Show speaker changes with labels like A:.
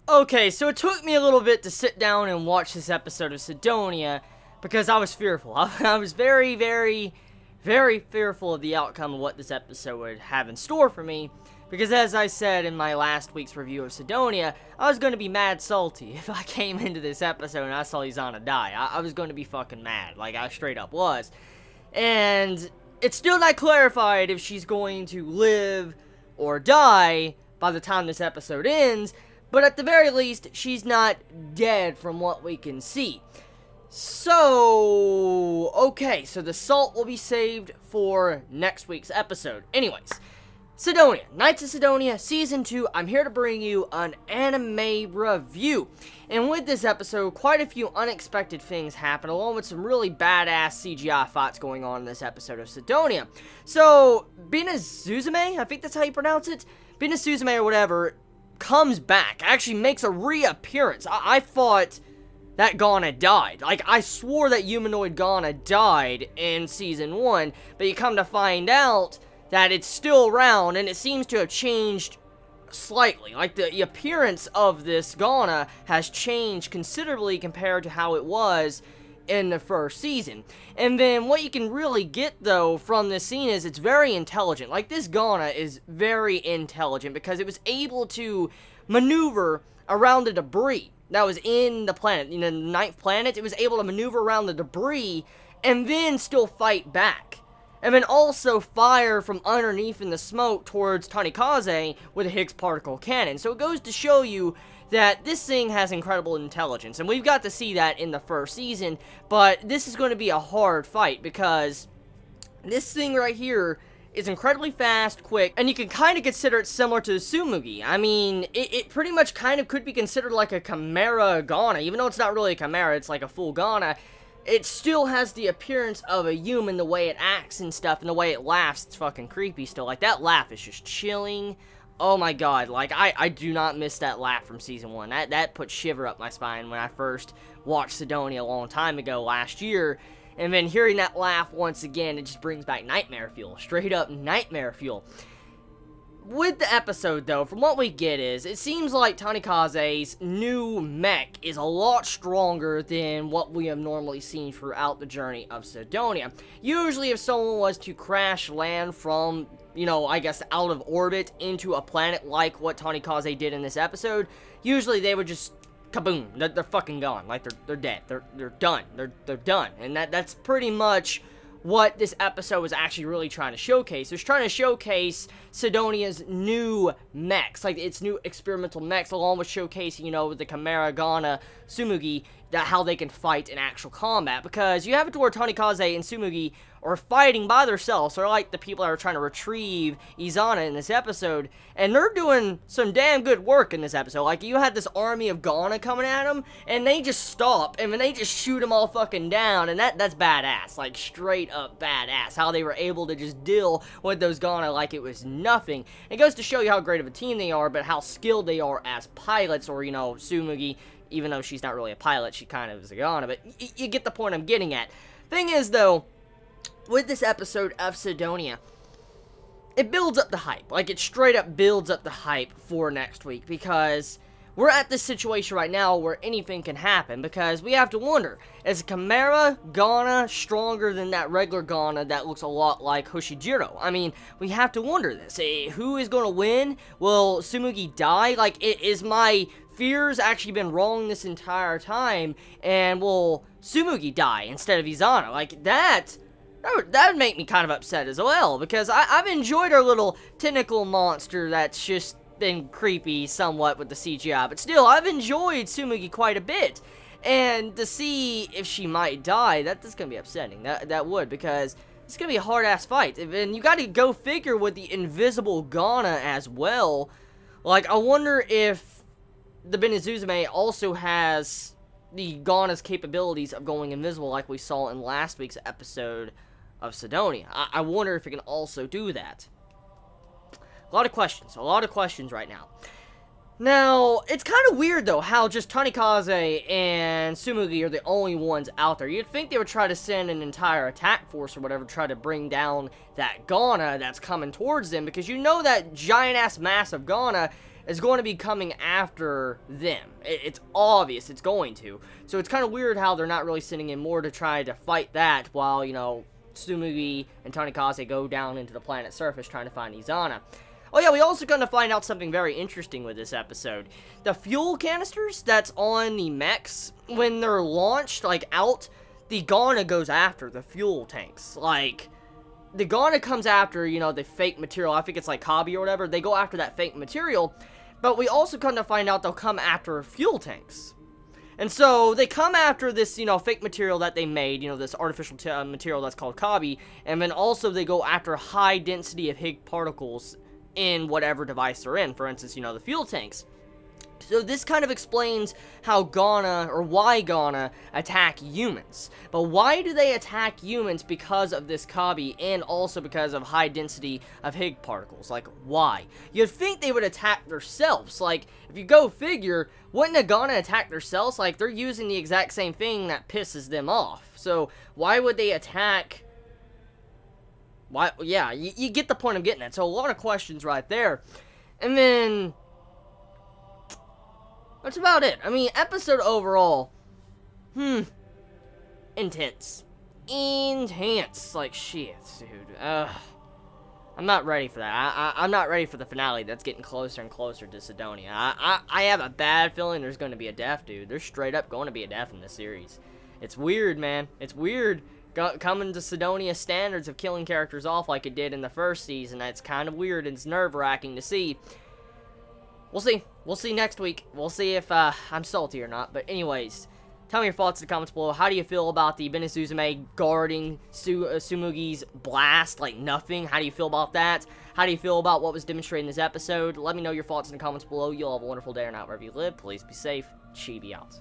A: Okay, so it took me a little bit to sit down and watch this episode of Sidonia because I was fearful. I was very, very, very fearful of the outcome of what this episode would have in store for me. Because as I said in my last week's review of Sidonia, I was going to be mad salty if I came into this episode and I saw Izana die. I was going to be fucking mad, like I straight up was. And it's still not clarified if she's going to live or die by the time this episode ends. But at the very least, she's not dead from what we can see. So, okay, so the salt will be saved for next week's episode. Anyways, Sidonia, Knights of Sidonia, Season 2, I'm here to bring you an anime review. And with this episode, quite a few unexpected things happen, along with some really badass CGI fights going on in this episode of Sidonia. So, Suzume, I think that's how you pronounce it? Suzume or whatever, comes back, actually makes a reappearance. I thought that Ghana died. Like, I swore that humanoid Ghana died in Season 1, but you come to find out that it's still around, and it seems to have changed slightly. Like, the appearance of this Ghana has changed considerably compared to how it was in the first season. And then what you can really get though from this scene is it's very intelligent. Like, this Ghana is very intelligent because it was able to maneuver around the debris that was in the planet, the ninth planet. It was able to maneuver around the debris and then still fight back. And then also fire from underneath in the smoke towards Tanikaze with a Higgs particle cannon. So it goes to show you that this thing has incredible intelligence, and we've got to see that in the first season, but this is going to be a hard fight, because this thing right here is incredibly fast, quick, and you can kind of consider it similar to the Tsumugi. I mean, it pretty much kind of could be considered like a Chimera Ghana, even though it's not really a Chimera, it's like a full Ghana. It still has the appearance of a human, the way it acts and stuff, and the way it laughs, it's fucking creepy still. Like, that laugh is just chilling. Oh my god, like, I do not miss that laugh from Season 1. That put shiver up my spine when I first watched Sidonia a long time ago last year. And then hearing that laugh once again, it just brings back nightmare fuel. Straight up nightmare fuel. With the episode, though, from what we get is, it seems like Tanikaze's new mech is a lot stronger than what we have normally seen throughout the journey of Sidonia. Usually, if someone was to crash land from, I guess, out of orbit into a planet like what Tanikaze did in this episode, usually they would just kaboom, they're fucking gone. Like, they're dead. They're done. They're done. And that's pretty much what this episode was actually really trying to showcase. It was trying to showcase Sidonia's new mechs, like its new experimental mechs, along with showcasing, the Chimera Ghana Tsumugi, how they can fight in actual combat. Because you have it to where Tanikaze and Tsumugi are fighting by themselves. They're like the people that are trying to retrieve Izana in this episode, and they're doing some damn good work in this episode. Like, you had this army of Ghana coming at them, and they just stop, and then they just shoot them all fucking down, and that's badass. Like, straight up badass. How they were able to just deal with those Ghana like it was nothing. It goes to show you how great of a team they are, but how skilled they are as pilots, or, Tsumugi, even though she's not really a pilot, she kind of is a Ghana, but you get the point I'm getting at. Thing is, though, with this episode of Sidonia, it builds up the hype. Like, it straight up builds up the hype for next week, because we're at this situation right now where anything can happen, because we have to wonder, is Chimera Ghana stronger than that regular Ghana that looks a lot like Hoshijiro? I mean, we have to wonder this. Who is going to win? Will Tsumugi die? Like, is my fears actually been wrong this entire time, and will Tsumugi die instead of Izana? Like, that would make me kind of upset as well, because I've enjoyed our little tentacle monster that's just been creepy somewhat with the CGI, but still, I've enjoyed Tsumugi quite a bit, and to see if she might die, that's gonna be upsetting. That would, because it's gonna be a hard-ass fight, and you gotta go figure with the invisible Ghana as well. Like, I wonder if the Suzume also has the Ghana's capabilities of going invisible like we saw in last week's episode of Sidonia. I wonder if it can also do that. A lot of questions right now. Now, it's kind of weird, though, how just Tanikaze and Tsumugi are the only ones out there. You'd think they would try to send an entire attack force or whatever to try to bring down that Ghana that's coming towards them, because you know that giant-ass mass of Ghana is going to be coming after them. It's obvious it's going to. So it's kind of weird how they're not really sending in more to try to fight that while, you know, Tsumugi and Tanikaze go down into the planet's surface trying to find Izana. Oh yeah, we also going to find out something very interesting with this episode. The fuel canisters that's on the mechs, when they're launched, like, out, the Ghana goes after the fuel tanks. Like, the Ghana comes after, you know, the fake material. I think it's like Kabi or whatever. They go after that fake material. But we also come to find out they'll come after fuel tanks. And so, they come after this, you know, fake material that they made, you know, this artificial material that's called Kabi. And then also they go after high density of Higgs particles in whatever device they're in, for instance, you know, the fuel tanks. So this kind of explains how Ghana, or why Ghana, attack humans. But why do they attack humans? Because of this Kabi, and also because of high density of Higgs particles. Like, why? You'd think they would attack themselves. Like, if you go figure, wouldn't a Ghana attack themselves? Like, they're using the exact same thing that pisses them off. So, why would they attack... Why? Yeah, you get the point I'm getting at. So, a lot of questions right there. And then... that's about it. I mean, episode overall... intense. Intense. Like, shit, dude. I'm not ready for that. I'm not ready for the finale that's getting closer and closer to Sidonia. I have a bad feeling there's going to be a death, dude. There's straight up going to be a death in this series. It's weird, man. It's weird. Coming to Sidonia standards of killing characters off like it did in the first season. That's kind of weird and it's nerve-wracking to see. We'll see. We'll see next week. We'll see if I'm salty or not. But anyways, tell me your thoughts in the comments below. How do you feel about the Benisuzume guarding Tsumugi's blast like nothing? How do you feel about that? How do you feel about what was demonstrated in this episode? Let me know your thoughts in the comments below. You'll have a wonderful day or night wherever you live. Please be safe. Chibi out.